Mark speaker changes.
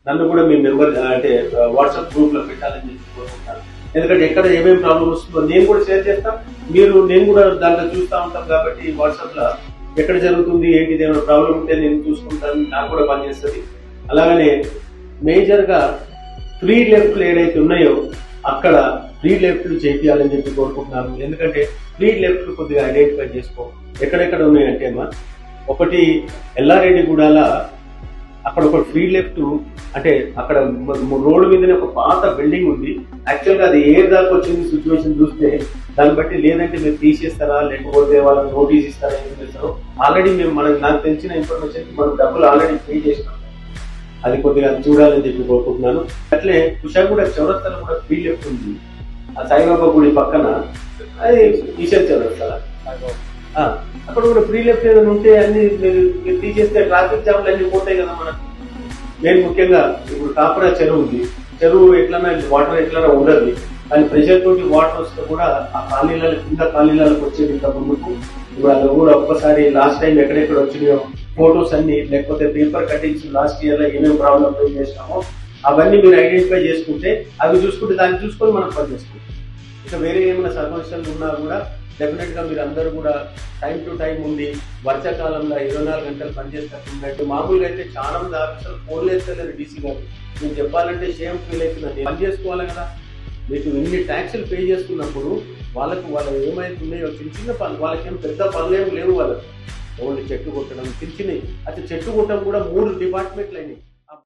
Speaker 1: నన్ను కూడా మీ మెంబర్ అంటే వాట్సాప్ గ్రూప్ లో పెట్టాలని చెప్పి కోరుకుంటాను. ఎందుకంటే ఎక్కడ ఏమేమి ప్రాబ్లం వస్తుందో నేను కూడా షేర్ చేస్తాను, నేను కూడా దాంట్లో చూస్తూ ఉంటాం కాబట్టి వాట్సాప్ లో ఎక్కడ జరుగుతుంది ఏంటిది ఏమైనా ప్రాబ్లం ఉంటే నేను చూసుకుంటాను, నాకు కూడా పనిచేస్తుంది. అలాగనే మేజర్ గా ఫ్రీ లెఫ్ట్లు ఏదైతే ఉన్నాయో అక్కడ ఫ్రీ లెఫ్ట్లు చేయాలని చెప్పి కోరుకుంటున్నాను. ఎందుకంటే ఫ్రీ లెఫ్ట్లు కొద్దిగా ఐడెంటిఫై చేసుకో ఎక్కడెక్కడ ఉన్నాయంటే అమ్మా, ఒకటి ఎల్లారెడ్డిగూడల అక్కడ ఒక ఫ్రీ లెఫ్ట్ అంటే అక్కడ రోడ్డు మీదనే ఒక పాత బిల్డింగ్ ఉంది. యాక్చువల్ గా అది ఏ దాకా వచ్చింది సిచ్యువేషన్ చూస్తే దాన్ని బట్టి లేదంటే మీరు తీసేస్తారా లేకపోతే వాళ్ళకి నోటీస్ ఇస్తారా ఏం చేస్తారో ఆల్రెడీ నాకు తెలిసిన ఇన్ఫర్మేషన్ మనం డబ్బులు ఆల్రెడీ పే చేసినాం. అది కొద్దిగా చూడాలని చెప్పి కోరుకుంటున్నాను. అట్లే కుషాగూడ చౌరస్తాలో కూడా ఫ్రీ లెఫ్ట్ ఉంది, ఆ సాయిబాబా గుడి పక్కన, అది ఈశ్వర్ చౌరస్తా అక్కడ కూడా ఫ్రీ లెఫ్ట్ ఏదైనా ఉంటే అన్ని మీరు తీసేస్తే ట్రాఫిక్ జామ్లు అన్ని పోతాయి కదా మనకు. నేను ముఖ్యంగా ఇప్పుడు కాపురా చెరువు ఉంది, చెరువు ఎట్లన్నా వాటర్ ఎట్లన్నా ఉండదు, కానీ ప్రెషర్ తోటి వాటర్ వస్తే కూడా ఆ కాలనీలలో కింద కాలనీలకు వచ్చేది ఇంత ముందుకు. ఇప్పుడు అది కూడా ఒక్కసారి లాస్ట్ టైం ఎక్కడెక్కడ వచ్చినాయో ఫోటోస్ అన్ని లేకపోతే పేపర్ కటింగ్స్ లాస్ట్ ఇయర్ లో ఏమేమి ప్రాబ్లమ్ ఫేస్ చేసినామో అవన్నీ మీరు ఐడెంటిఫై చేసుకుంటే అవి చూసుకుంటే దాన్ని చూసుకొని మనం పని చేసుకుంటాం. ఇక వేరే ఏమైనా సమస్యలు ఉన్నా కూడా డెఫినెట్ గా మీరు అందరూ కూడా టైం టు టైం ఉంది. వర్షాకాలంలో 24 గంటలు పనిచేస్తున్నట్టు మామూలుగా అయితే చాలా మంది ఆఫీసర్లు ఫోన్లు వేస్తలేరు డీసీ గారు. నేను చెప్పాలంటే షేమ్ ఫీల్ అవుతుందండి. పని చేసుకోవాలి కదా, మీకు ఇన్ని ట్యాక్సులు పే చేసుకున్నప్పుడు వాళ్ళు ఏమైతున్నాయో చిన్న చిన్న పనులు, వాళ్ళకేం పెద్ద పనులు ఏమి లేవు, వాళ్ళకి ఓన్లీ చెట్టు కొట్టడం చిన్న చిన్నవి. అయితే చెట్టు కొట్టడం కూడా 3 డిపార్ట్మెంట్లు అయినాయి.